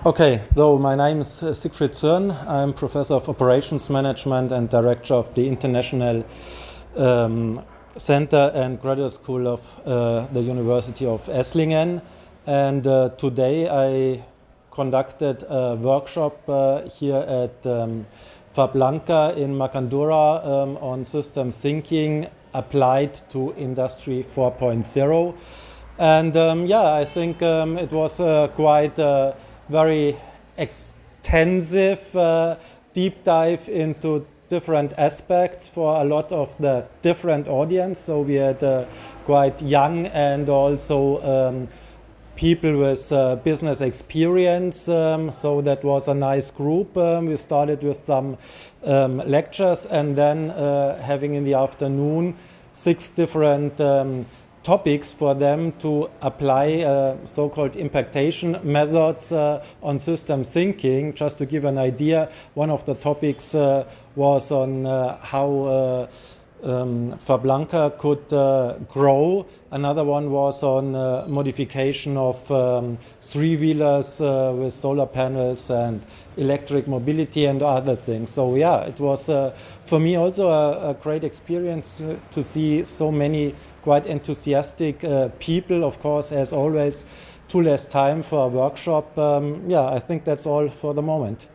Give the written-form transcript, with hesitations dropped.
Okay, so my name is Siegfried Zuern. I'm Professor of Operations Management and Director of the International Center and Graduate School of the University of Esslingen. And today I conducted a workshop here at FabLab in Makandura on system thinking applied to Industry 4.0. And I think it was quite very extensive deep dive into different aspects for a lot of the different audience. So we had quite young and also people with business experience. So that was a nice group. We started with some lectures and then having in the afternoon 6 different topics for them to apply so-called impactation methods on system thinking. Just to give an idea, one of the topics was on how FabLab could grow. Another one was on modification of three-wheelers with solar panels and electric mobility and other things. So yeah, it was for me also a great experience to see so many quite enthusiastic people. Of course, as always, too less time for a workshop. I think that's all for the moment.